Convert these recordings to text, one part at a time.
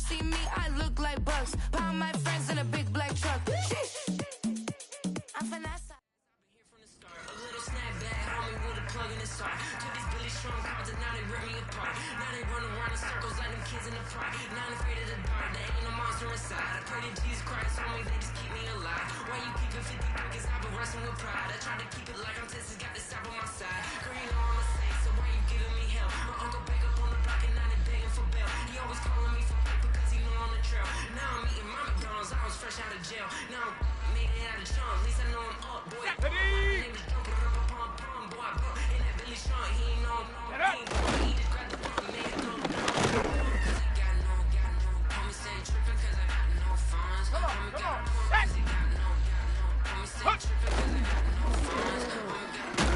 see me, I look like bugs. Pound my friends in a big black truck. I'm finesse. A little snapback, homie with a plug in his heart. Took these Billy Strong cards and now they rip me apart. Now they run around in circles like them kids in the park. Now I'm afraid of the dark, there ain't no monster inside. I pray to Jesus Christ, homie, they just keep me alive. Why you keeping 50 cookies? I've been wrestling with pride. I try to keep it like I'm Texas, got this sap on my side. Girl, you know I'm a saint, so why you giving me hell? My uncle back up on the block and now they begging for bail. He always calling me for paper cause he know on the trail. Now I'm eating my McDonald's, I was fresh out of jail. Now I'm made it out of Sean, at least I know I'm up, boy. My name is Jumper, boy, I broke in that Billy Sean, he ain't know, he just grabbed the phone and made it go. Cause he got no, homie say trippin' cause I got no funds. Homie got no, cause he got no, homie say trippin' cause I got no funds. Homie got no,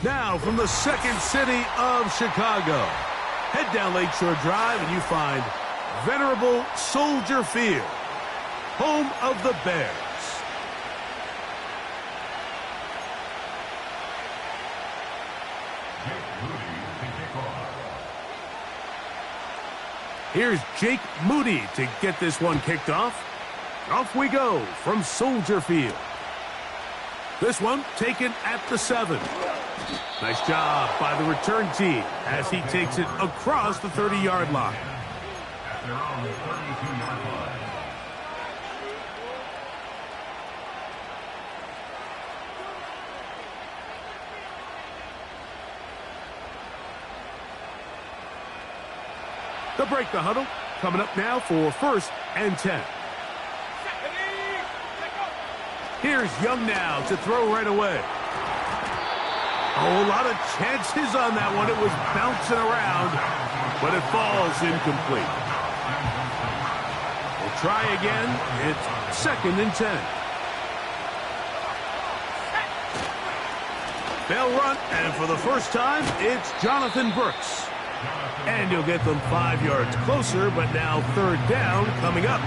Now from the second city of Chicago, head down Lakeshore Drive and you find venerable Soldier Field, home of the Bears. Here's Jake Moody to get this one kicked off. Off we go from Soldier Field. This one taken at the 7. Nice job by the return team as he takes it across the 30-yard line. They're on the 32-yard line. They'll break the huddle. Coming up now for 1st and 10. Here's Young now to throw right away. Oh, a lot of chances on that one. It was bouncing around, but it falls incomplete. We'll try again. It's 2nd and 10. They'll run, and for the first time, it's Jonathan Brooks. And you'll get them 5 yards closer, but now 3rd down coming up.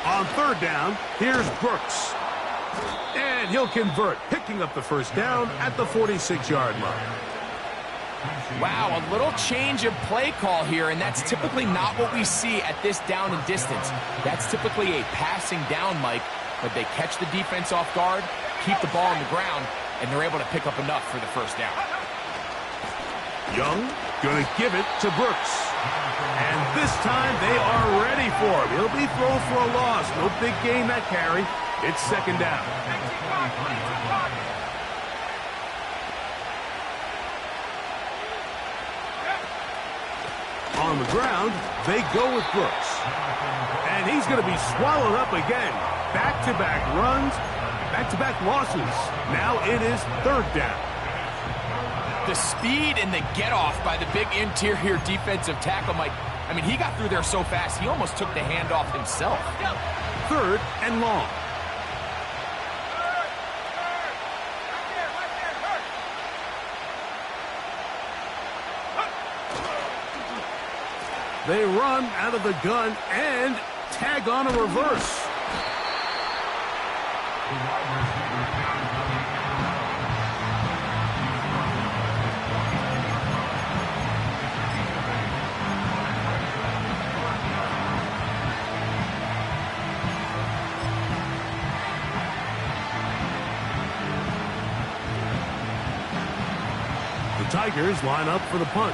On 3rd down, here's Brooks. And he'll convert, picking up the 1st down at the 46-yard line. Wow, a little change of play call here, and that's typically not what we see at this down and distance. That's typically a passing down, Mike, but they catch the defense off guard, keep the ball on the ground, and they're able to pick up enough for the 1st down. Young going to give it to Brooks. And this time they are ready for him. He'll be thrown for a loss. No big gain that carry. It's 2nd down. On the ground, they go with Brooks. And he's going to be swallowed up again. Back-to-back runs, back-to-back losses. Now it is 3rd down. The speed and the get-off by the big interior defensive tackle, Mike. I mean, he got through there so fast, he almost took the handoff himself. 3rd and long. They run out of the gun and tag on a reverse. The Tigers line up for the punt.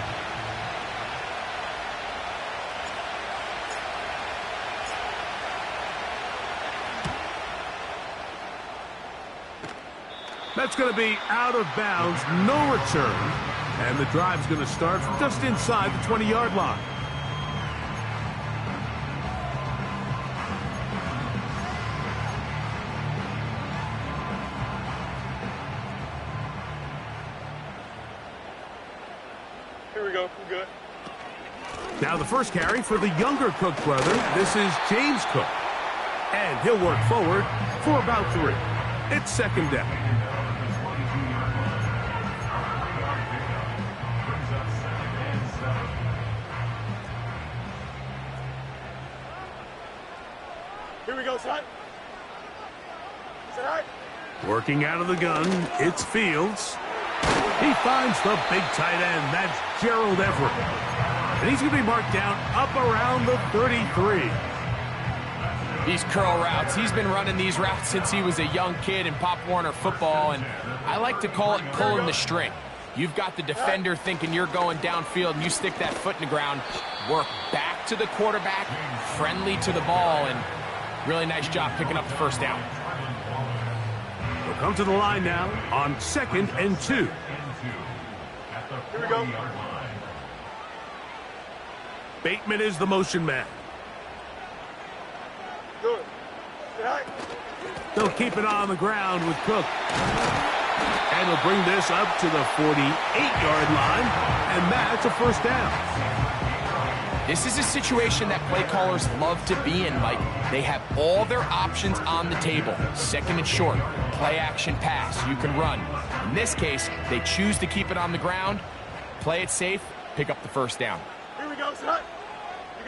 That's going to be out of bounds, no return. And the drive's going to start from just inside the 20-yard line. Here we go. I'm good. Now the first carry for the younger Cook brother. This is James Cook. And he'll work forward for about 3. It's 2nd down. Here we go, son. Is that right? Working out of the gun, it's Fields. He finds the big tight end. That's Gerald Everett. And he's going to be marked down up around the 33. These curl routes, he's been running these routes since he was a young kid in Pop Warner football, and I like to call it pulling the string. You've got the defender thinking you're going downfield, and you stick that foot in the ground, work back to the quarterback, friendly to the ball, and really nice job picking up the 1st down. We'll come to the line now on 2nd and 2. Here we go. Bateman is the motion man. Good. Is that right? They'll keep it on the ground with Cook. And he'll bring this up to the 48-yard line, and that's a first down. This is a situation that play callers love to be in, Mike. They have all their options on the table. Second and short, play action pass, you can run. In this case, they choose to keep it on the ground, play it safe, pick up the first down. Here we go, son. You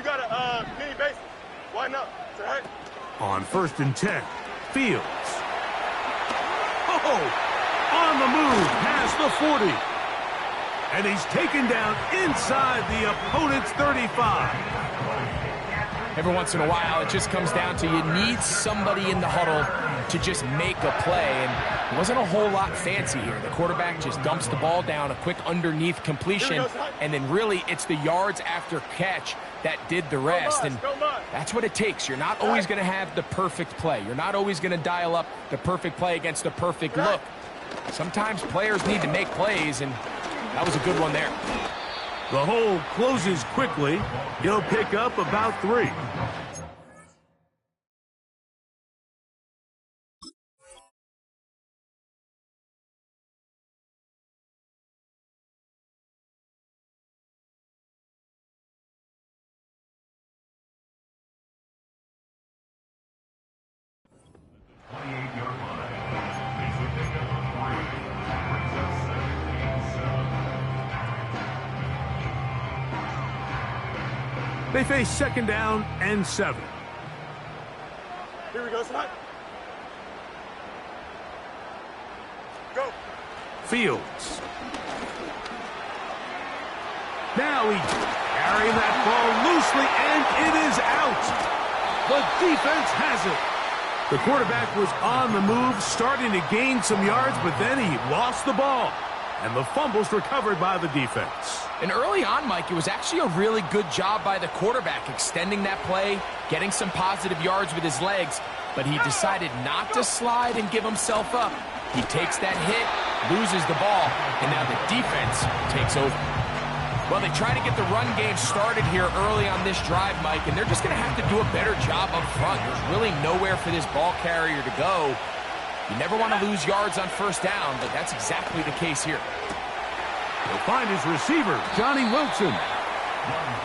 got a mini base. Why not? Right? On 1st and 10, Fields. Oh! On the move, past the 40. And he's taken down inside the opponent's 35. Every once in a while, it just comes down to you need somebody in the huddle to just make a play. And it wasn't a whole lot fancy here. The quarterback just dumps the ball down, a quick underneath completion, and then really it's the yards after catch that did the rest. And that's what it takes. You're not always going to have the perfect play. You're not always going to dial up the perfect play against the perfect look. Sometimes players need to make plays, and that was a good one there. The hole closes quickly. He'll pick up about 3. They face 2nd down and 7. Here we go, son. Go. Fields. Now he's carrying that ball loosely, and it is out. The defense has it. The quarterback was on the move, starting to gain some yards, but then he lost the ball. And the fumble's recovered by the defense. And early on, Mike, it was actually a really good job by the quarterback, extending that play, getting some positive yards with his legs, but he decided not to slide and give himself up. He takes that hit, loses the ball, and now the defense takes over. Well, they try to get the run game started here early on this drive, Mike, and they're just going to have to do a better job up front. There's really nowhere for this ball carrier to go. You never want to lose yards on 1st down, but that's exactly the case here. He'll find his receiver, Johnny Wilson.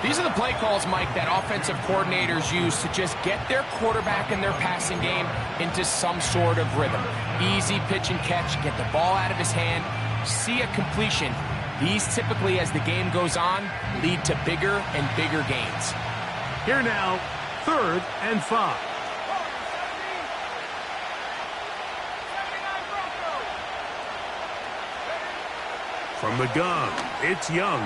These are the play calls, Mike, that offensive coordinators use to just get their quarterback and their passing game into some sort of rhythm. Easy pitch and catch, get the ball out of his hand, see a completion. These typically, as the game goes on, lead to bigger and bigger gains. Here now, 3rd and 5. From the gun, it's Young.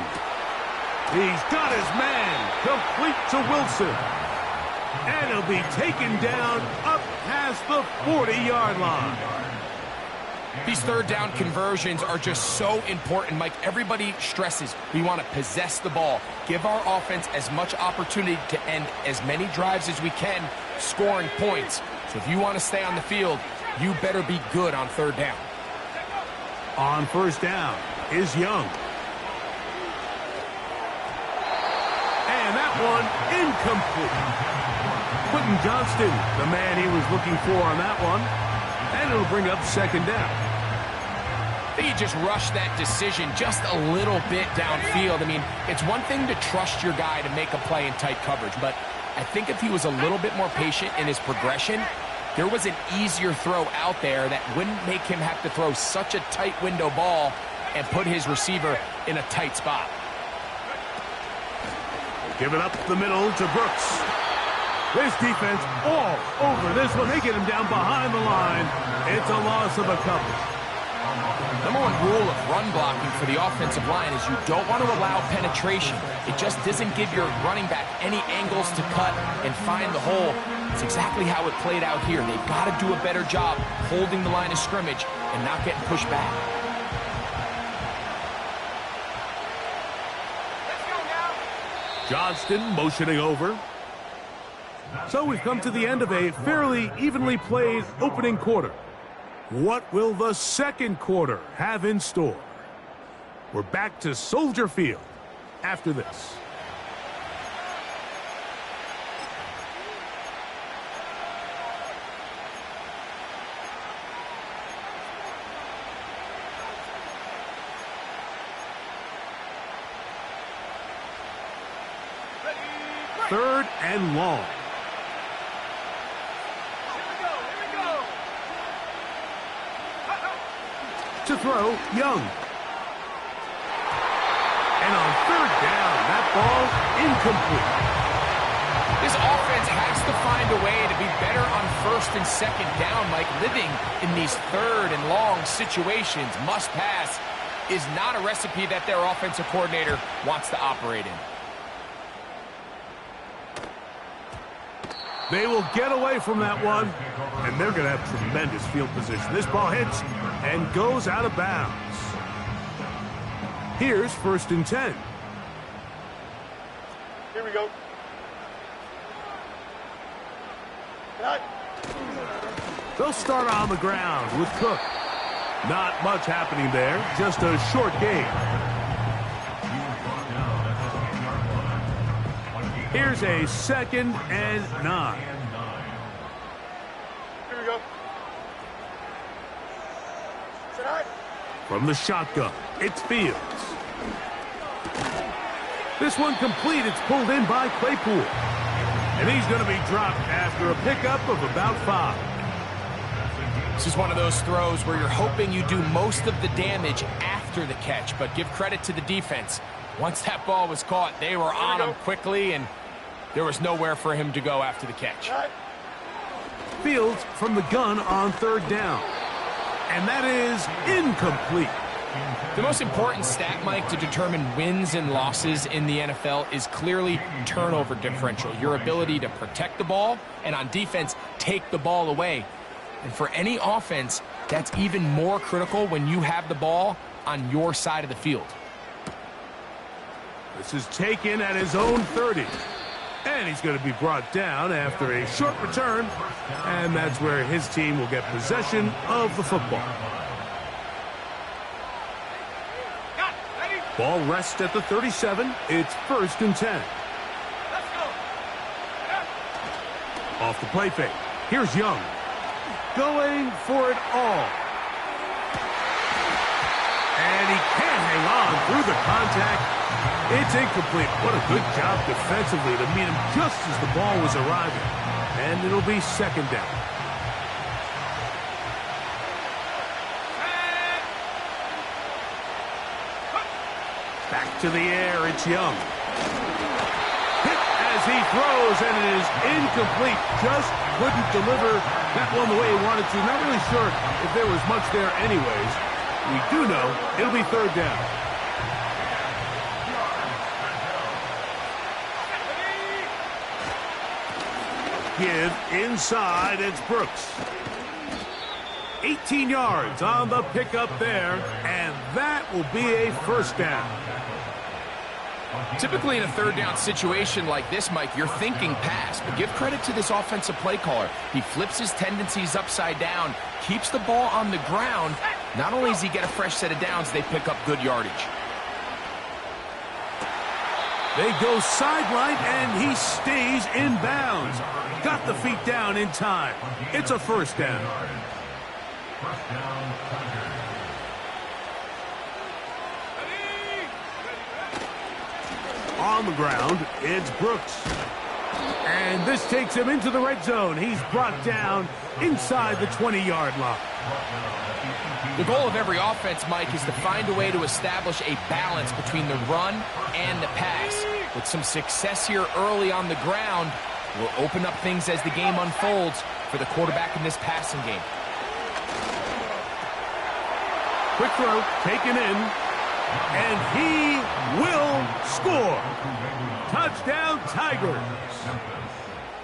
He's got his man, complete to Wilson. And he'll be taken down up past the 40-yard line. These 3rd down conversions are just so important, Mike. Everybody stresses we want to possess the ball, give our offense as much opportunity to end as many drives as we can, scoring points. So if you want to stay on the field, you better be good on 3rd down. On 1st down is Young. And that one incomplete. Quentin Johnston, the man he was looking for on that one. And it'll bring up 2nd down. I think he just rushed that decision just a little bit downfield. I mean, it's one thing to trust your guy to make a play in tight coverage, but I think if he was a little bit more patient in his progression, there was an easier throw out there that wouldn't make him have to throw such a tight window ball and put his receiver in a tight spot. Give it up the middle to Brooks. This defense all over this one. They get him down behind the line. It's a loss of a couple. Number one rule of run blocking for the offensive line is you don't want to allow penetration. It just doesn't give your running back any angles to cut and find the hole. It's exactly how it played out here. They've got to do a better job holding the line of scrimmage and not getting pushed back. Johnston motioning over. So we've come to the end of a fairly evenly played opening quarter. What will the 2nd quarter have in store? We're back to Soldier Field after this. 3rd and long. To throw, Young. And on 3rd down, that ball incomplete. This offense has to find a way to be better on 1st and 2nd down, Mike. Living in these 3rd and long situations, must pass, is not a recipe that their offensive coordinator wants to operate in. They will get away from that one, and they're going to have tremendous field position. This ball hits and goes out of bounds. Here's 1st and 10. Here we go. Cut. They'll start on the ground with Cook. Not much happening there, just a short game. Here's a 2nd and 9. Here we go. Sit high. From the shotgun, it's Fields. This one complete. It's pulled in by Claypool. And he's going to be dropped after a pickup of about 5. This is one of those throws where you're hoping you do most of the damage after the catch, but give credit to the defense. Once that ball was caught, they were on him quickly, and there was nowhere for him to go after the catch. Fields from the gun on 3rd down. And that is incomplete. The most important stat, Mike, to determine wins and losses in the NFL is clearly turnover differential. Your ability to protect the ball and on defense, take the ball away. And for any offense, that's even more critical when you have the ball on your side of the field. This is taken at his own 30. And he's going to be brought down after a short return. And that's where his team will get possession of the football. Ball rests at the 37. It's 1st and 10. Off the play fake. Here's Young. Going for it all. And he can't hang on through the contact. It's incomplete. What a good job defensively to meet him just as the ball was arriving. And it'll be 2nd down. Back to the air, it's Young. Hit as he throws, and it is incomplete. Just couldn't deliver that one the way he wanted to. Not really sure if there was much there anyways. We do know it'll be 3rd down. Give inside, it's Brooks. 18 yards on the pickup there, and that will be a 1st down. Typically in a 3rd down situation like this, Mike, you're thinking pass, but give credit to this offensive play caller. He flips his tendencies upside down, keeps the ball on the ground. Not only does he get a fresh set of downs, they pick up good yardage. They go sideline, and he stays in bounds. Got the feet down in time. It's a 1st down. On the ground, it's Brooks. And this takes him into the red zone. He's brought down inside the 20-yard line. The goal of every offense, Mike, is to find a way to establish a balance between the run and the pass. With some success here early on the ground, will open up things as the game unfolds for the quarterback in this passing game. Quick throw, taken in, and he will score. Touchdown, Tigers.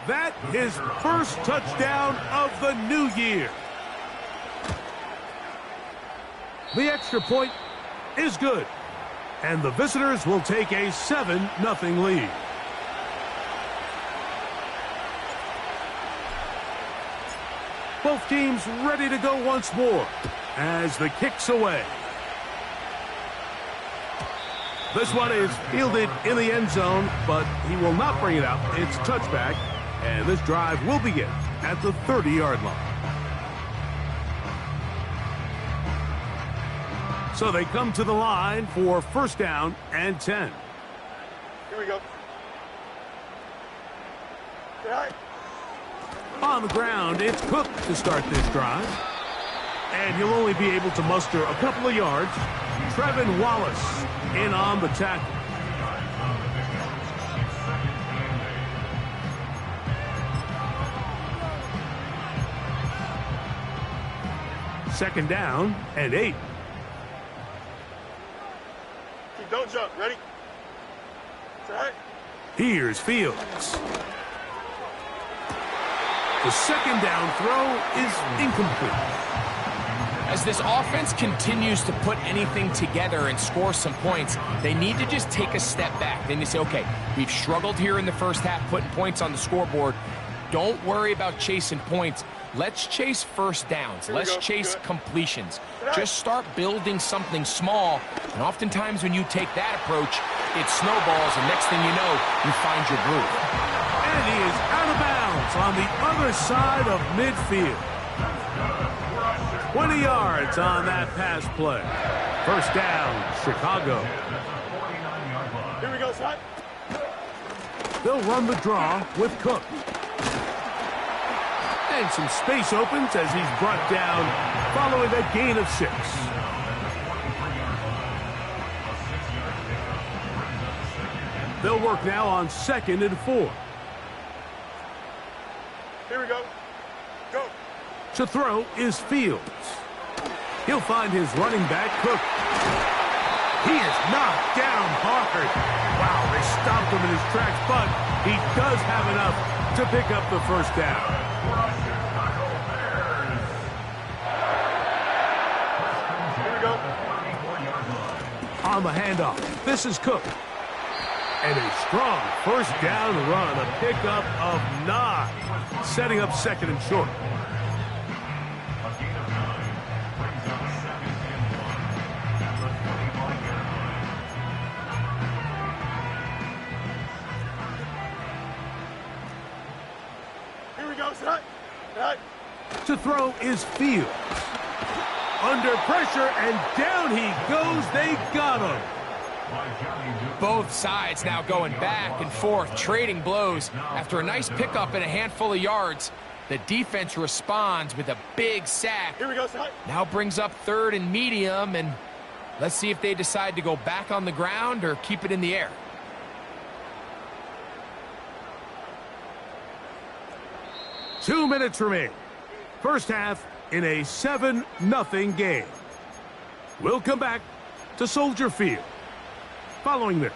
That his 1st touchdown of the new year. The extra point is good, and the visitors will take a 7-0 lead. Both teams ready to go once more as the kick's away. This one is fielded in the end zone, but he will not bring it out. It's touchback, and this drive will begin at the 30-yard line. So they come to the line for 1st down and 10. Here we go. Tonight. On the ground, it's Cook to start this drive. And he'll only be able to muster a couple of yards. Trevin Wallace in on the tackle. Second down and 8. Don't jump. Ready? Tonight. Here's Fields. The second down throw is incomplete. As this offense continues to put anything together and score some points, they need to just take a step back. Then you say, okay, we've struggled here in the first half putting points on the scoreboard. Don't worry about chasing points. Let's chase first downs. Let's chase completions. Just start building something small. And oftentimes when you take that approach, it snowballs, and next thing you know, you find your groove. And he is out of bounds on the other side of midfield. 20 yards on that pass play. First down, Chicago. Here we go, son. They'll run the draw with Cook. And some space opens as he's brought down following a gain of 6. They'll work now on 2nd and 4. Here we go. Go. To throw is Fields. He'll find his running back, Cook. He is knocked down hard. Wow, they stopped him in his tracks, but he does have enough to pick up the first down. Here we go. On the handoff, this is Cook. And a strong first down run, a pickup of 9, setting up 2nd and short. Here we go, son. Tonight. To throw is Fields. Under pressure, and down he goes. They got him. Both sides now going back and forth, trading blows. After a nice pickup and a handful of yards, the defense responds with a big sack. Here we go, son. Now brings up 3rd and medium, and let's see if they decide to go back on the ground or keep it in the air. Two minutes remain. First half in a 7-0 game. We'll come back to Soldier Field following this.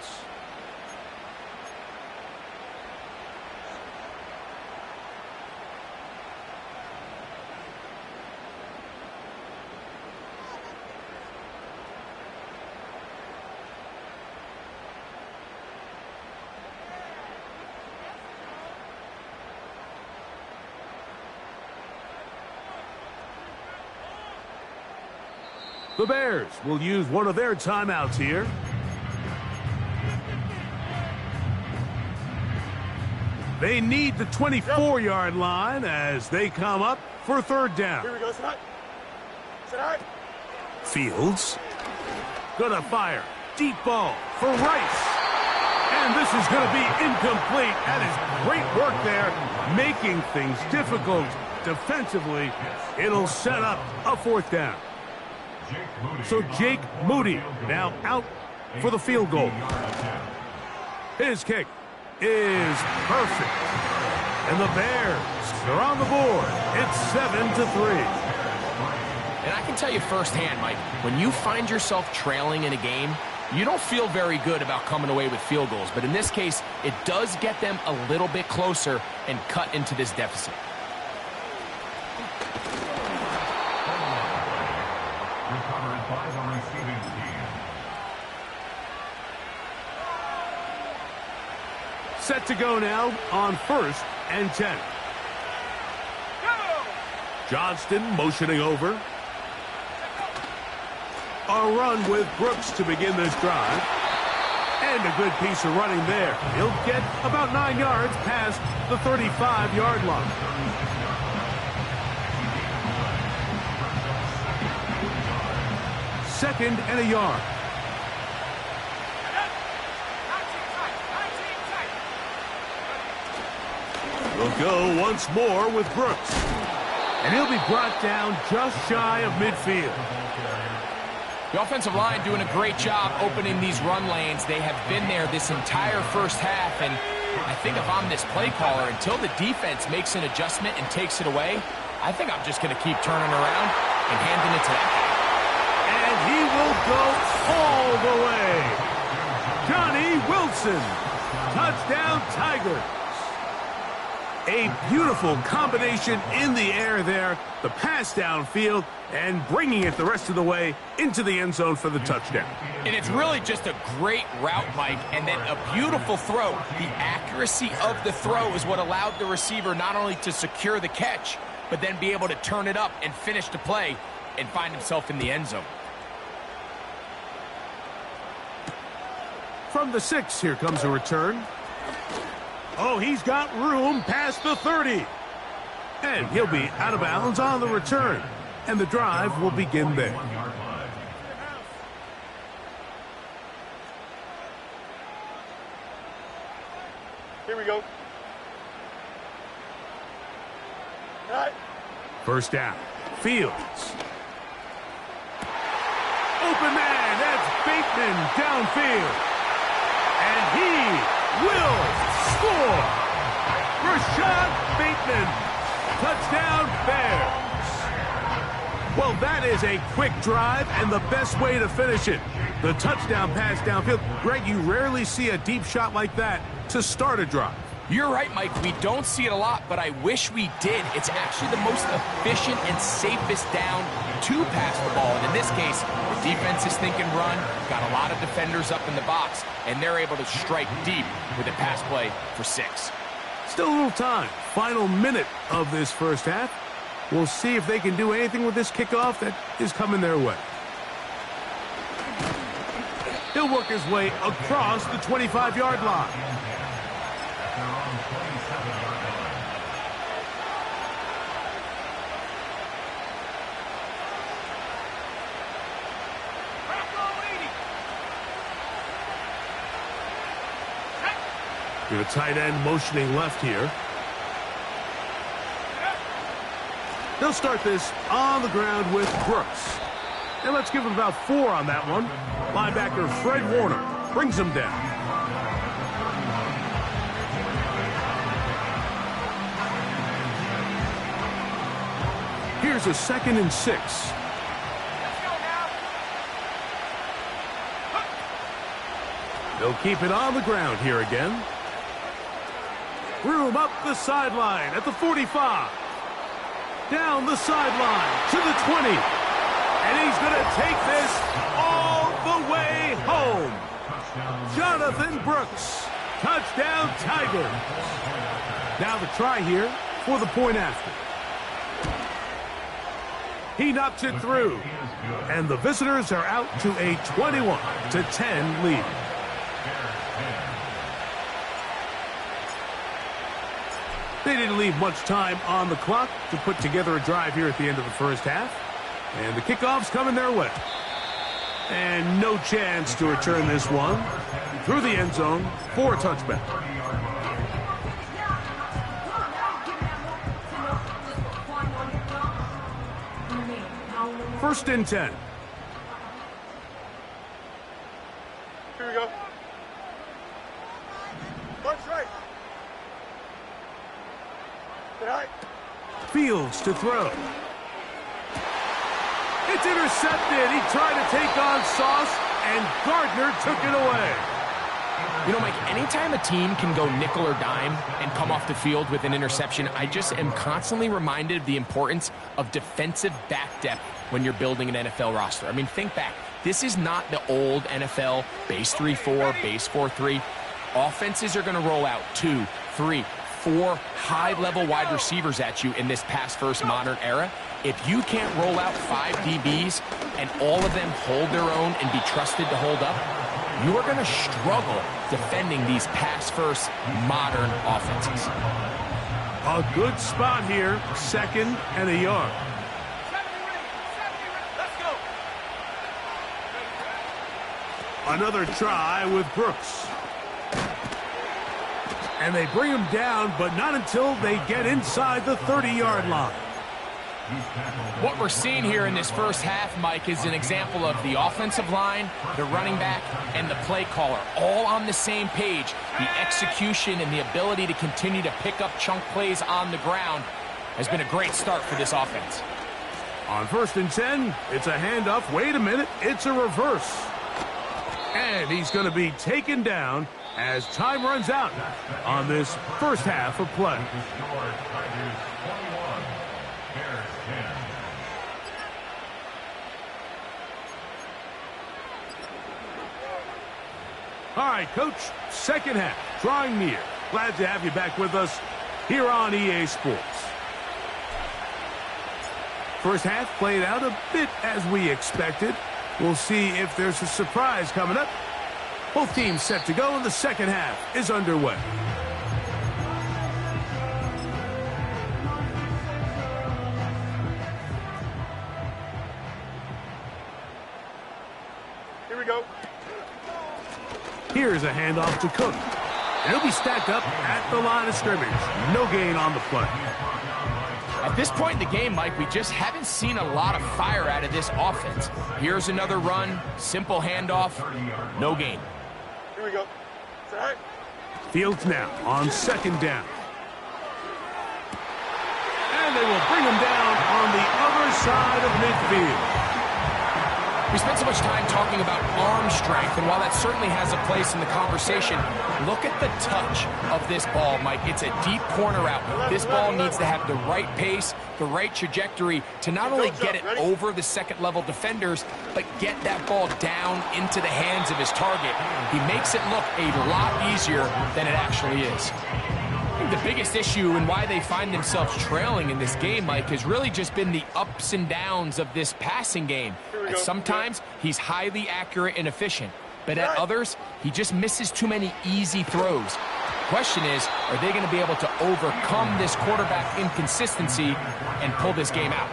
The Bears will use one of their timeouts here. They need the 24-yard line as they come up for 3rd down. Here we go, son. Tonight. Fields gonna fire. Deep ball for Rice. And this is gonna be incomplete. That is great work there, making things difficult defensively. It'll set up a 4th down. So Jake Moody now out for the field goal. His kick is perfect. And the Bears are on the board. It's 7-3. And I can tell you firsthand, Mike, when you find yourself trailing in a game, you don't feel very good about coming away with field goals. But in this case, it does get them a little bit closer and cut into this deficit. Set to go now on 1st and 10. Johnston motioning over. A run with Brooks to begin this drive. And a good piece of running there. He'll get about 9 yards past the 35-yard line. Second and a yard. We'll go once more with Brooks. And he'll be brought down just shy of midfield. The offensive line doing a great job opening these run lanes. They have been there this entire first half, and I think if I'm this play caller, until the defense makes an adjustment and takes it away, I think I'm just going to keep turning around and handing it to that guy. And he will go all the way. Johnny Wilson. Touchdown, Tigers. A beautiful combination in the air there. The pass downfield and bringing it the rest of the way into the end zone for the touchdown. And it's really just a great route, Mike, and then a beautiful throw. The accuracy of the throw is what allowed the receiver not only to secure the catch, but then be able to turn it up and finish the play and find himself in the end zone. From the 6, here comes a return. Oh, he's got room past the 30. And he'll be out of bounds on the return. And the drive will begin there. Here we go. All right. First down. Fields. Open man. That's Bateman downfield. And he will score. Rashad Bateman. Touchdown, Bears. Well, that is a quick drive and the best way to finish it. The touchdown pass downfield. Greg, you rarely see a deep shot like that to start a drive. You're right, Mike. We don't see it a lot, but I wish we did. It's actually the most efficient and safest down to pass the ball. And in this case, the defense is thinking run, got a lot of defenders up in the box, and they're able to strike deep with a pass play for 6. Still a little time. Final minute of this first half. We'll see if they can do anything with this kickoff that is coming their way. He'll work his way across the 25-yard line. We have a tight end motioning left here. They'll start this on the ground with Brooks. And let's give him about 4 on that one. Linebacker Fred Warner brings him down. Here's a 2nd and 6. They'll keep it on the ground here again. Room up the sideline at the 45. Down the sideline to the 20. And he's going to take this all the way home. Jonathan Brooks. Touchdown, Tigers. Now the try here for the point after. He knocks it through. And the visitors are out to a 21-10 lead. They didn't leave much time on the clock to put together a drive here at the end of the first half. And the kickoff's coming their way. And no chance to return this one through the end zone for a touchback. First and 10. Here we go. Bunch right. Right. Fields to throw. It's intercepted. He tried to take on Sauce, and Gardner took it away. You know, Mike, anytime a team can go nickel or dime and come off the field with an interception, I just am constantly reminded of the importance of defensive back depth when you're building an NFL roster. I mean, think back. This is not the old NFL base 3-4, base 4-3. Offenses are going to roll out 2, 3, 4 high-level wide receivers at you in this pass-first modern era. If you can't roll out 5 DBs and all of them hold their own and be trusted to hold up, you are going to struggle defending these pass-first modern offenses. A good spot here, 2nd and a yard. Another try with Brooks. And they bring him down, but not until they get inside the 30-yard line. What we're seeing here in this first half, Mike, is an example of the offensive line, the running back, and the play caller all on the same page. The execution and the ability to continue to pick up chunk plays on the ground has been a great start for this offense. On 1st and 10, it's a handoff. Wait a minute, it's a reverse. And he's going to be taken down as time runs out on this first half of play. All right, Coach, second half, drawing near. Glad to have you back with us here on EA Sports. First half played out a bit as we expected. We'll see if there's a surprise coming up. Both teams set to go, and the second half is underway. Here we go. Here's a handoff to Cook. And he'll be stacked up at the line of scrimmage. No gain on the play. At this point in the game, Mike, we just haven't seen a lot of fire out of this offense. Here's another run, simple handoff, no gain. Here we go. Set. Fields now on 2nd down. And they will bring him down on the other side of midfield. We spent so much time talking about arm strength, and while that certainly has a place in the conversation, look at the touch of this ball, Mike. It's a deep corner route. This ball needs to have the right pace, the right trajectory to not only get it over the second-level defenders, but get that ball down into the hands of his target. He makes it look a lot easier than it actually is. I think the biggest issue and why they find themselves trailing in this game, Mike, has really just been the ups and downs of this passing game. At sometimes, he's highly accurate and efficient, but at others, he just misses too many easy throws. The question is, are they going to be able to overcome this quarterback inconsistency and pull this game out?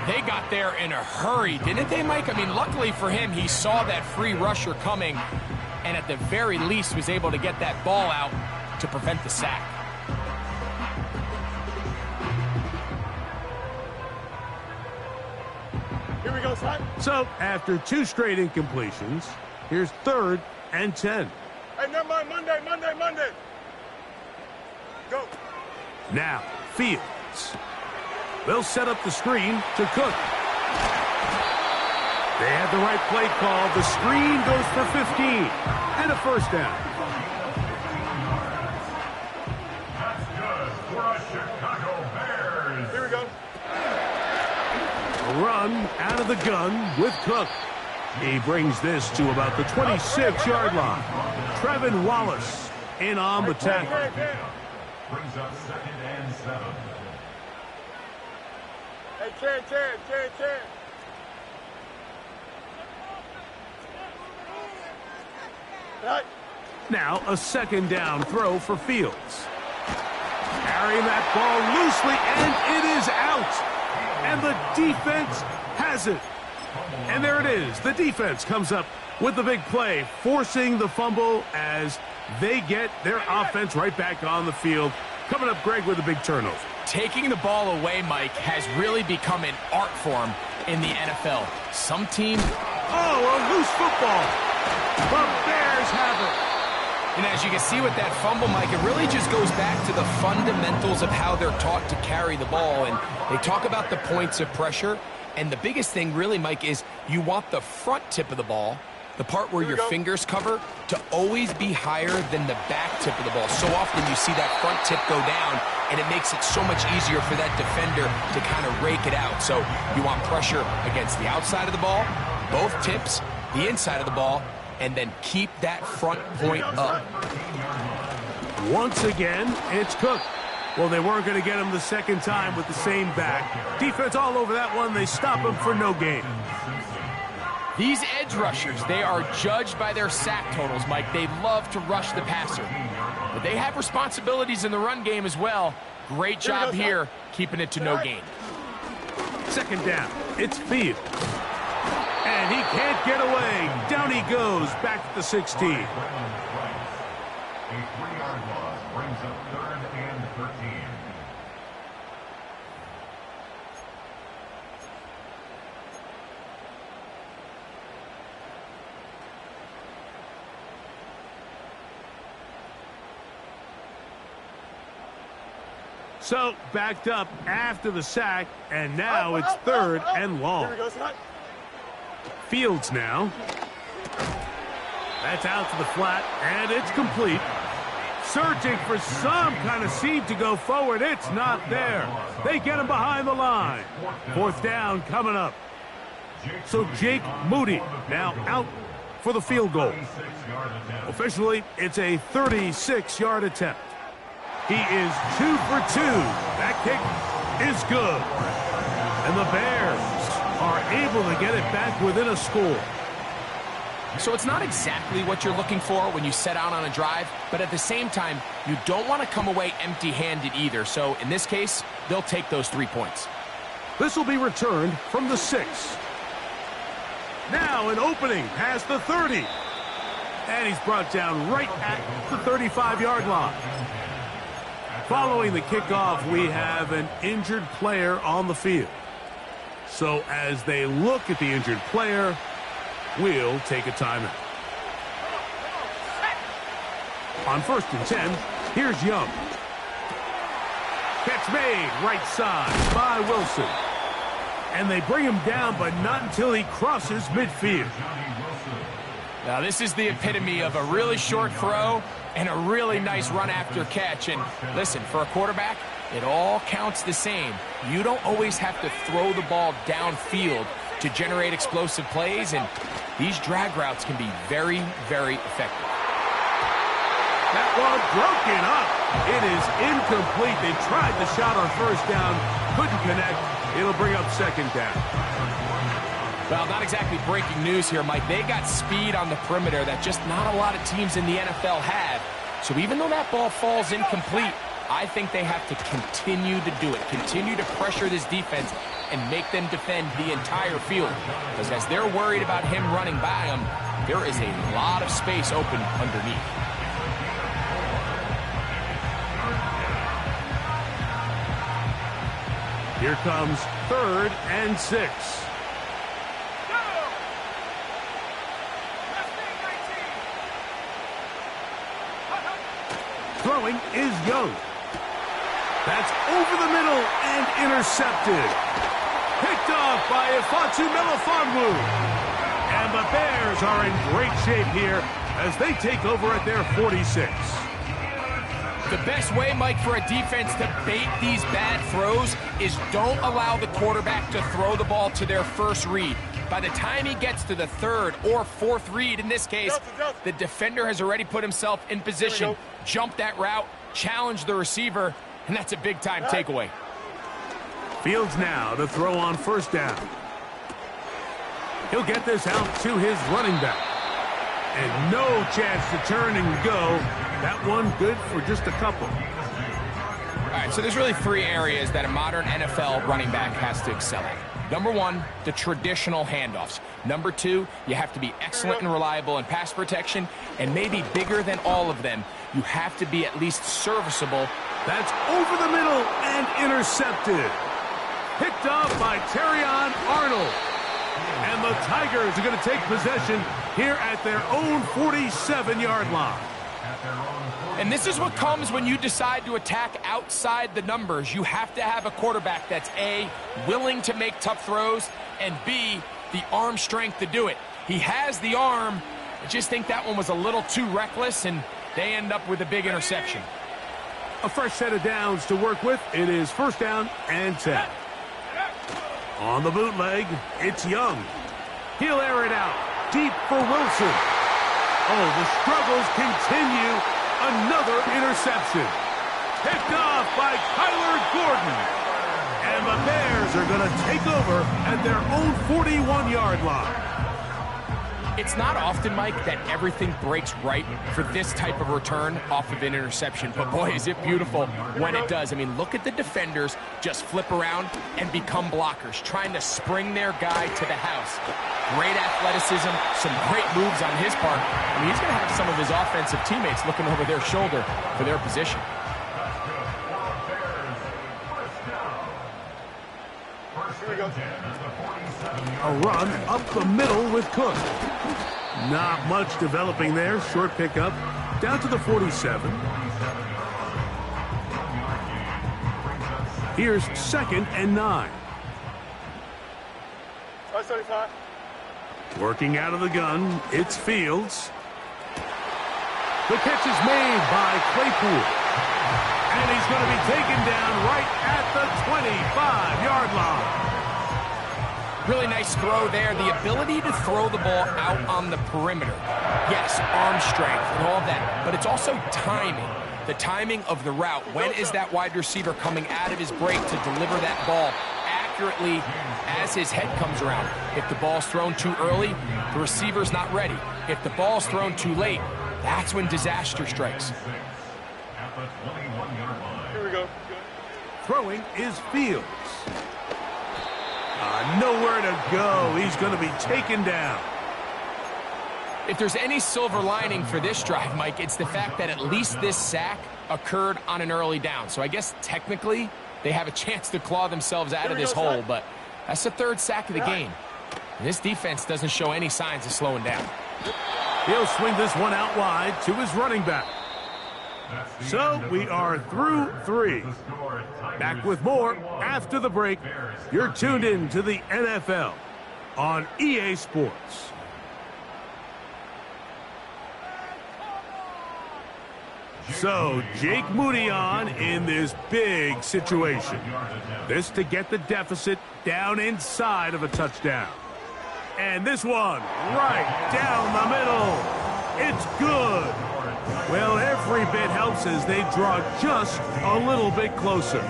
They got there in a hurry, didn't they, Mike? I mean, luckily for him, he saw that free rusher coming and at the very least was able to get that ball out to prevent the sack. Here we go, Scott. So, after 2 straight incompletions, here's 3rd and 10. Hey, never mind. Monday. Go. Now, Fields. They'll set up the screen to Cook. They had the right play call. The screen goes for 15 and a first down. That's good for a Chicago Bears. Here we go. A run out of the gun with Cook. He brings this to about the 26-yard line. Trevin Wallace in on the tackle. Brings up 2nd and 7. Hey, Chan. Right. Now a 2nd down throw for Fields. Carrying that ball loosely, and it is out. And the defense has it. And there it is. The defense comes up with the big play, forcing the fumble as they get their offense right back on the field. Coming up, Greg, with a big turnover. Taking the ball away, Mike, has really become an art form in the NFL. Some teams... Oh, a loose football. The Bears have it. And as you can see with that fumble, Mike, it really just goes back to the fundamentals of how they're taught to carry the ball. And they talk about the points of pressure. And the biggest thing really, Mike, is you want the front tip of the ball, the part where your fingers cover, to always be higher than the back tip of the ball. So often you see that front tip go down, and it makes it so much easier for that defender to kind of rake it out. So you want pressure against the outside of the ball, both tips, the inside of the ball, and then keep that front point up. Once again, it's Cook. Well, they weren't going to get him the second time with the same back. Defense all over that one. They stop him for no gain. These edge rushers, they are judged by their sack totals, Mike. They love to rush the passer. But they have responsibilities in the run game as well. Great job here, keeping it to no gain. 2nd down. It's Fields. And he can't get away. Down he goes, back to the 16. A 3-yard loss brings up 3rd and 13. So, backed up after the sack, and now it's 3rd and long. Here we go, son. Fields now. That's out to the flat, and it's complete. Searching for some kind of seam to go forward. It's not there. They get him behind the line. 4th down coming up. So Jake Moody now out for the field goal. Officially, it's a 36-yard attempt. He is 2 for 2. That kick is good. And the Bears are able to get it back within a score. So it's not exactly what you're looking for when you set out on a drive, but at the same time, you don't want to come away empty-handed either. So in this case, they'll take those 3 points. This will be returned from the 6. Now an opening past the 30. And he's brought down right at the 35-yard line. Following the kickoff, we have an injured player on the field. So as they look at the injured player, we'll take a timeout. On 1st and 10, here's Young. Catch made right side by Wilson. And they bring him down, but not until he crosses midfield. Now this is the epitome of a really short throw and a really nice run after catch. And listen, for a quarterback, it all counts the same. You don't always have to throw the ball downfield to generate explosive plays, and these drag routes can be very, very effective. That one broken up. It is incomplete. They tried the shot on 1st down, couldn't connect. It'll bring up 2nd down. Well, not exactly breaking news here, Mike. They got speed on the perimeter that just not a lot of teams in the NFL have. So even though that ball falls incomplete, I think they have to continue to do it, continue to pressure this defense and make them defend the entire field. Because as they're worried about him running by them, there is a lot of space open underneath. Here comes 3rd and 6. Throwing is Young. That's over the middle and intercepted. Picked off by Ifeatu Melifonwu. And the Bears are in great shape here as they take over at their 46. The best way, Mike, for a defense to bait these bad throws is don't allow the quarterback to throw the ball to their first read. By the time he gets to the 3rd or 4th read, in this case, the defender has already put himself in position, jumped that route, challenged the receiver, and that's a big-time takeaway. Fields now to throw on 1st down. He'll get this out to his running back. And no chance to turn and go. That one good for just a couple. All right, so there's really 3 areas that a modern NFL running back has to excel at. Number 1, the traditional handoffs. Number 2, you have to be excellent and reliable in pass protection. And maybe bigger than all of them, you have to be at least serviceable. That's over the middle and intercepted. Picked off by Terrion Arnold. And the Tigers are going to take possession here at their own 47-yard line. And this is what comes when you decide to attack outside the numbers. You have to have a quarterback that's A, willing to make tough throws, and B, the arm strength to do it. He has the arm. I just think that one was a little too reckless, and they end up with a big interception. A fresh set of downs to work with. It is 1st down and 10. On the bootleg, it's Young. He'll air it out. Deep for Wilson. Oh, the struggles continue. Another interception. Picked off by Kyler Gordon. And the Bears are going to take over at their own 41-yard line. It's not often, Mike, that everything breaks right for this type of return off of an interception. But boy, is it beautiful when it does. I mean, look at the defenders just flip around and become blockers, trying to spring their guy to the house. Great athleticism, some great moves on his part. I mean, he's going to have some of his offensive teammates looking over their shoulder for their position. A run up the middle with Cook. Not much developing there. Short pickup down to the 47. Here's 2nd and 9. 35. Working out of the gun, it's Fields. The catch is made by Claypool. And he's going to be taken down right at the 25-yard line. Really nice throw there. The ability to throw the ball out on the perimeter. Yes, arm strength and all that, but it's also timing. The timing of the route. When is that wide receiver coming out of his break to deliver that ball accurately as his head comes around? If the ball's thrown too early, the receiver's not ready. If the ball's thrown too late, that's when disaster strikes. Here we go. Throwing is Fields. Nowhere to go. He's going to be taken down. If there's any silver lining for this drive, Mike, it's the fact that at least this sack occurred on an early down. So I guess technically they have a chance to claw themselves out of this hole, but that's the 3rd sack of the game. And this defense doesn't show any signs of slowing down. He'll swing this one out wide to his running back. So we are through 3. Back with more after the break. You're tuned in to the NFL on EA Sports. So Jake Moody on in this big situation. This to get the deficit down inside of a touchdown. And this one right down the middle. It's good. Well, every bit helps as they draw just a little bit closer.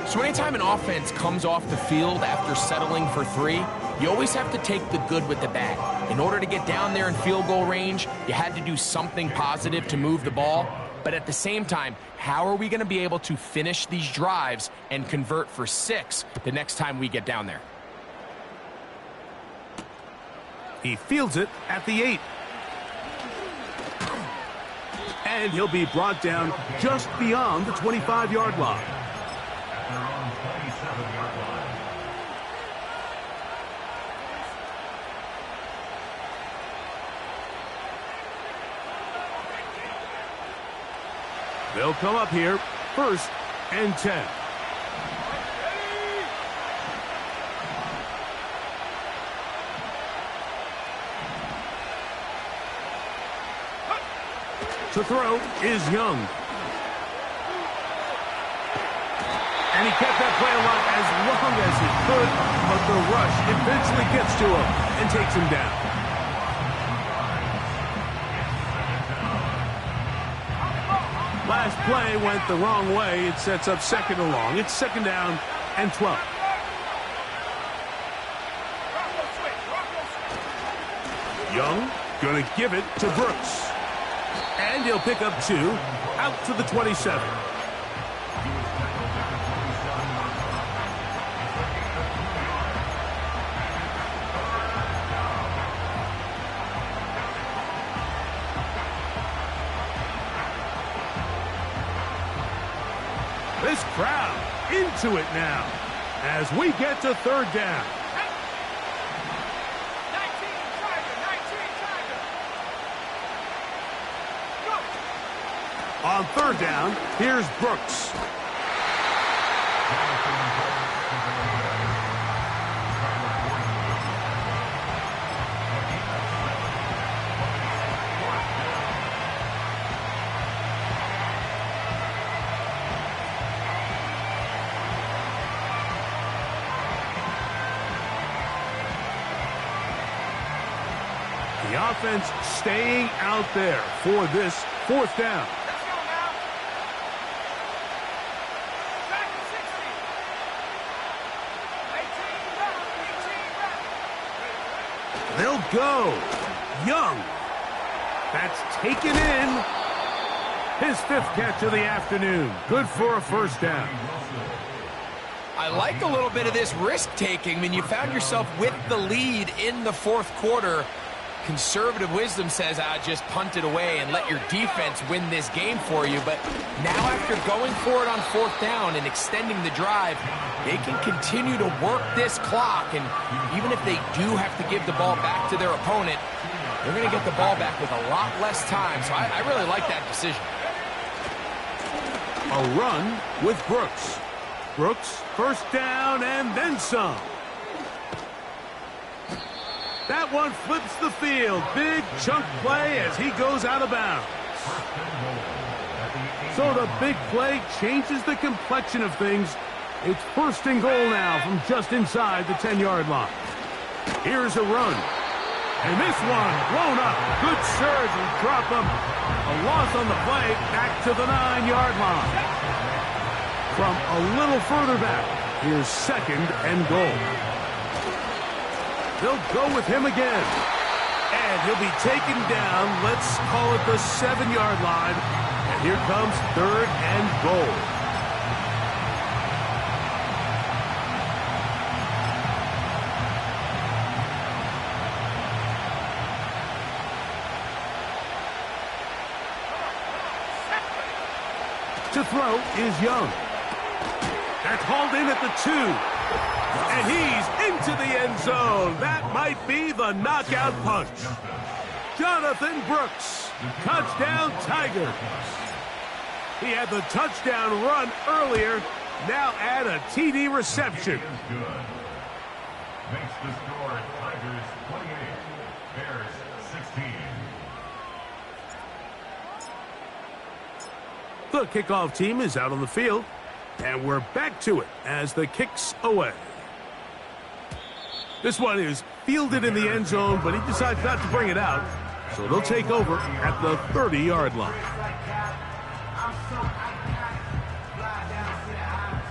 So anytime an offense comes off the field after settling for 3, you always have to take the good with the bad. In order to get down there in field goal range, you had to do something positive to move the ball. But at the same time, how are we going to be able to finish these drives and convert for 6 the next time we get down there? He fields it at the 8. And he'll be brought down just beyond the 25-yard line. They're on 27-yard line. They'll come up here, 1st and 10. To throw is Young. And he kept that play alive as long as he could, but the rush eventually gets to him and takes him down. Last play went the wrong way. It sets up 2nd and long. It's 2nd down and 12. Young gonna give it to Brooks. And he'll pick up 2 out to the 27. This crowd into it now as we get to 3rd down. On 3rd down, here's Brooks. The offense staying out there for this 4th down. They'll go. Young. That's taken in. His 5th catch of the afternoon. Good for a first down. I like a little bit of this risk-taking. I mean, you found yourself with the lead in the 4th quarter. Conservative wisdom says, just punt it away and let your defense win this game for you. But now after going for it on 4th down and extending the drive, they can continue to work this clock. And even if they do have to give the ball back to their opponent, they're going to get the ball back with a lot less time. So I really like that decision. A run with Brooks. Brooks, first down and then some. That one flips the field. Big chunk play as he goes out of bounds. So the big play changes the complexion of things. It's 1st and goal now from just inside the 10-yard line. Here's a run. And this one blown up. Good surge and drop him. A loss on the play back to the 9-yard line. From a little further back, here's 2nd and goal. They'll go with him again. And he'll be taken down, let's call it the 7-yard line. And here comes 3rd and goal. To throw is Young. That's hauled in at the 2. And he's into the end zone. That might be the knockout punch. Jonathan Brooks. Touchdown, Tigers. He had the touchdown run earlier. Now add a TD reception. Makes the score Tigers 28, Bears 16. The kickoff team is out on the field. And we're back to it as the kick's away. This one is fielded in the end zone, but he decides not to bring it out. So they'll take over at the 30-yard line.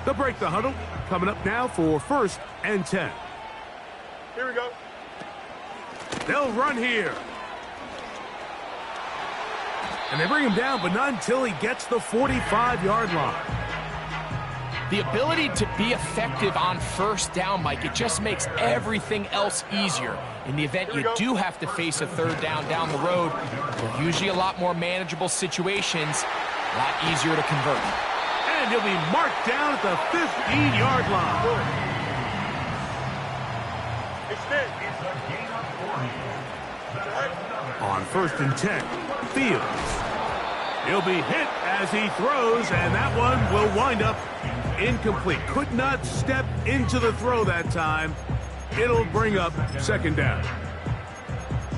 They'll break the huddle. Coming up now for 1st and 10. Here we go. They'll run here. And they bring him down, but not until he gets the 45-yard line. The ability to be effective on 1st down, Mike, it just makes everything else easier. In the event you do have to face a 3rd down the road, they're usually a lot more manageable situations, a lot easier to convert. And he'll be marked down at the 15-yard line. Extend. It's a gain of 40. On 1st and 10, Fields. He'll be hit as he throws, and that one will wind up incomplete. Could not step into the throw that time. It'll bring up 2nd down.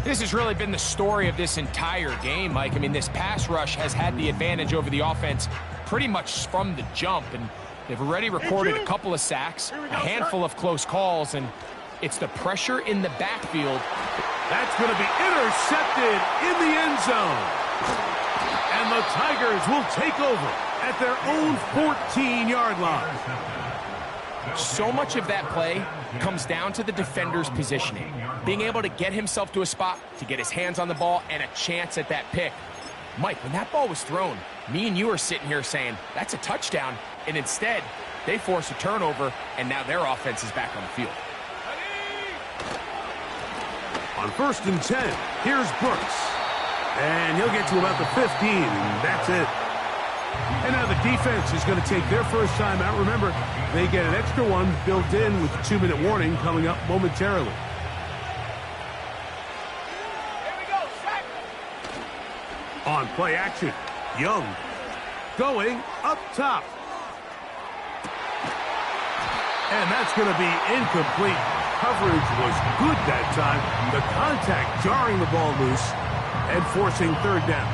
This has really been the story of this entire game, Mike. I mean, this pass rush has had the advantage over the offense pretty much from the jump, and they've already recorded a couple of sacks, a handful of close calls, and it's the pressure in the backfield. That's going to be intercepted in the end zone. And the Tigers will take over at their own 14-yard line. So much of that play comes down to the defender's positioning, being able to get himself to a spot, to get his hands on the ball, and a chance at that pick. Mike, when that ball was thrown, me and you are sitting here saying, that's a touchdown, and instead, they force a turnover, and now their offense is back on the field. On 1st and 10, here's Brooks. And he'll get to about the 15, and that's it. And now the defense is going to take their first time out. Remember, they get an extra one built in with a 2-minute warning coming up momentarily. Here we go. Sack. On play action, Young going up top. And that's going to be incomplete. Coverage was good that time. The contact jarring the ball loose and forcing 3rd down.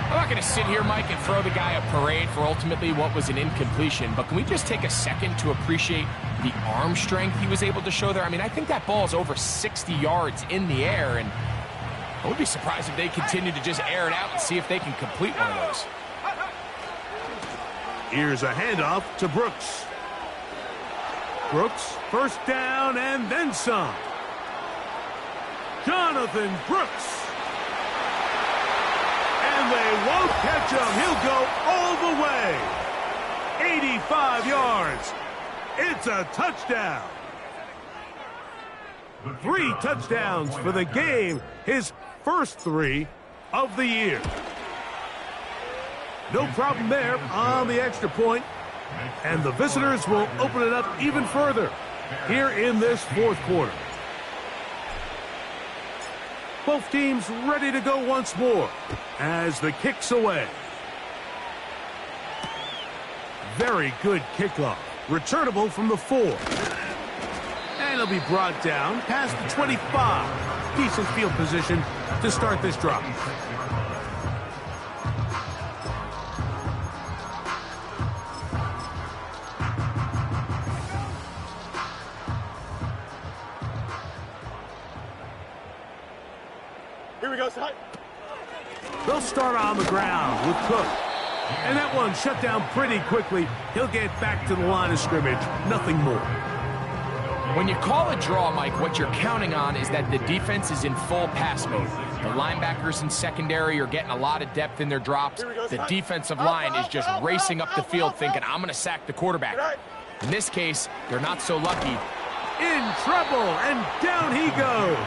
I'm not going to sit here, Mike, and throw the guy a parade for ultimately what was an incompletion, but can we just take a second to appreciate the arm strength he was able to show there? I mean, I think that ball is over 60 yards in the air, and I would be surprised if they continue to just air it out and see if they can complete one of those. Here's a handoff to Brooks. Brooks, 1st down and then some. Jonathan Brooks. And they won't catch him. He'll go all the way. 85 yards. It's a touchdown. 3 touchdowns for the game. His first 3 of the year. No problem there on the extra point. And the visitors will open it up even further here in this fourth quarter. Both teams ready to go once more as the kick's away. Very good kickoff. Returnable from the 4. And it'll be brought down past the 25. Decent field position to start this drive. Here we go, side. They'll start on the ground with Cook. And that one shut down pretty quickly. He'll get back to the line of scrimmage. Nothing more. When you call a draw, Mike, what you're counting on is that the defense is in full pass mode. The linebackers in secondary are getting a lot of depth in their drops. The defensive line is just racing up the field thinking, I'm going to sack the quarterback. In this case, they're not so lucky. In trouble, and down he goes.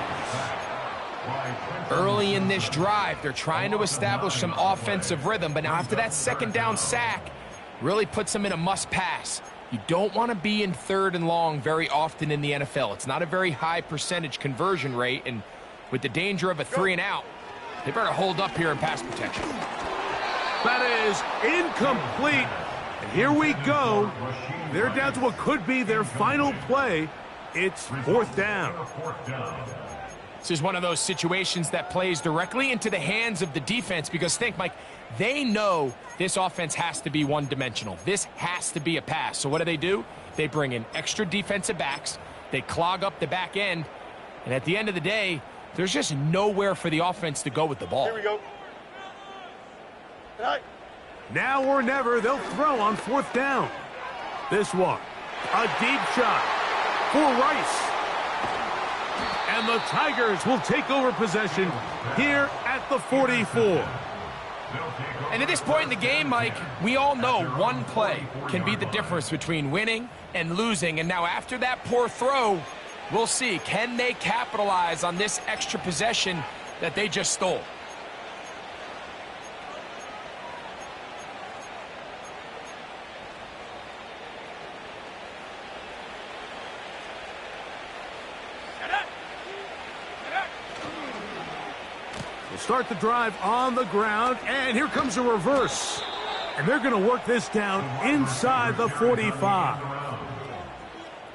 Early in this drive, they're trying to establish some offensive rhythm, but now after that second down sack, really puts them in a must-pass. You don't want to be in 3rd and long very often in the NFL. It's not a very high percentage conversion rate, and with the danger of a 3-and-out, they better hold up here in pass protection. That is incomplete. And here we go. They're down to what could be their final play. It's 4th down. This is one of those situations that plays directly into the hands of the defense because think, Mike, they know this offense has to be one-dimensional. This has to be a pass. So what do? They bring in extra defensive backs. They clog up the back end. And at the end of the day, there's just nowhere for the offense to go with the ball. Here we go. Right. Now or never, they'll throw on 4th down. This one, a deep shot for Rice. And the Tigers will take over possession here at the 44. And at this point in the game, Mike, we all know one play can be the difference between winning and losing. And now after that poor throw, we'll see. Can they capitalize on this extra possession that they just stole? Start the drive on the ground, and here comes a reverse. And they're going to work this down inside the 45.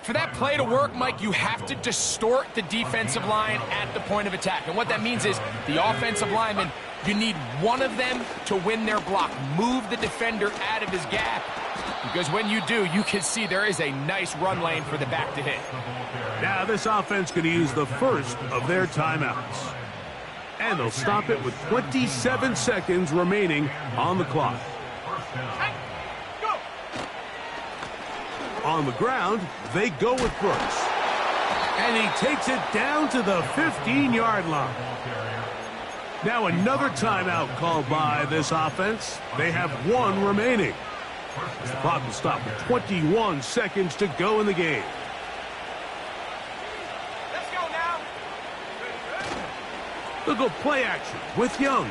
For that play to work, Mike, you have to distort the defensive line at the point of attack. And what that means is the offensive lineman, you need one of them to win their block. Move the defender out of his gap. Because when you do, you can see there is a nice run lane for the back to hit. Now this offense going to use the first of their timeouts. And they'll stop it with 27 seconds remaining on the clock. On the ground, they go with Brooks. And he takes it down to the 15-yard line. Now another timeout called by this offense. They have 1 remaining. The clock will stop with 21 seconds to go in the game. They'll go play action with Young.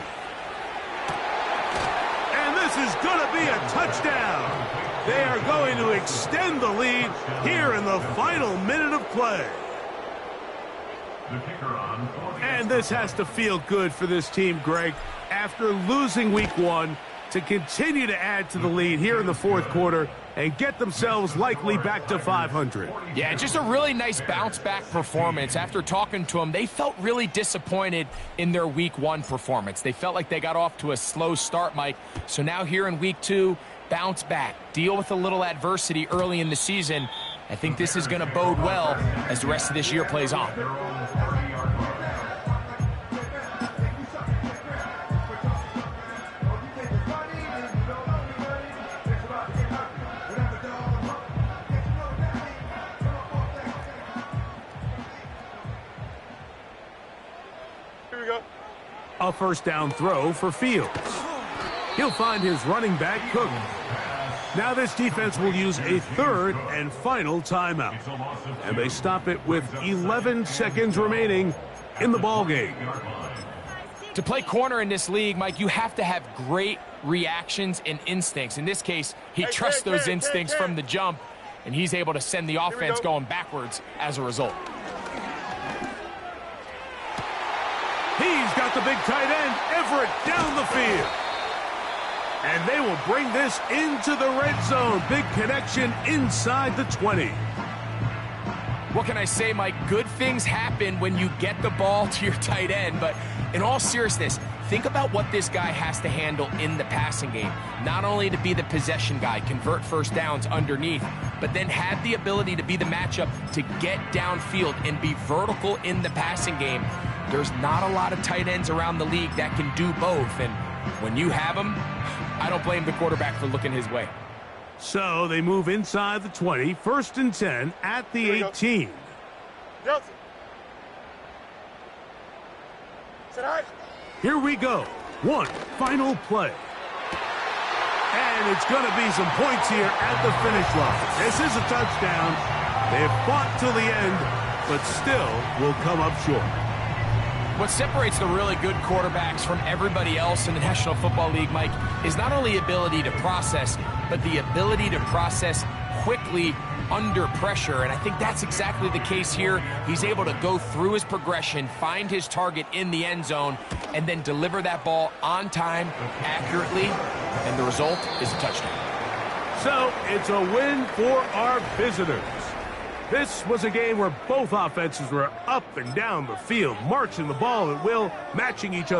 And this is going to be a touchdown. They are going to extend the lead here in the final minute of play. And this has to feel good for this team, Greg, after losing week 1 to continue to add to the lead here in the 4th quarter and get themselves likely back to 500. Yeah, just a really nice bounce-back performance. After talking to them, they felt really disappointed in their week 1 performance. They felt like they got off to a slow start, Mike. So now here in week 2, bounce back, deal with a little adversity early in the season. I think this is going to bode well as the rest of this year plays on. A first down throw for Fields. He'll find his running back, Cook. Now this defense will use a third and final timeout. And they stop it with 11 seconds remaining in the ballgame. To play corner in this league, Mike, you have to have great reactions and instincts. In this case, he trusts those instincts from the jump, and he's able to send the offense going backwards as a result. He's got the big tight end, Everett, down the field. And they will bring this into the red zone. Big connection inside the 20. What can I say, Mike? Good things happen when you get the ball to your tight end, but in all seriousness, think about what this guy has to handle in the passing game. Not only to be the possession guy, convert first downs underneath, but then have the ability to be the matchup to get downfield and be vertical in the passing game. There's not a lot of tight ends around the league that can do both, and when you have them, I don't blame the quarterback for looking his way. So they move inside the 20, 1st and 10 at the 18. Delta. Tonight. Here we go. One final play. And it's going to be some points here at the finish line. This is a touchdown. They've fought till the end, but still will come up short. What separates the really good quarterbacks from everybody else in the National Football League, Mike, is not only ability to process, but the ability to process quickly under pressure. And I think that's exactly the case here. He's able to go through his progression, find his target in the end zone, and then deliver that ball on time, accurately, and the result is a touchdown. So it's a win for our visitors. This was a game where both offenses were up and down the field, marching the ball at will, matching each other.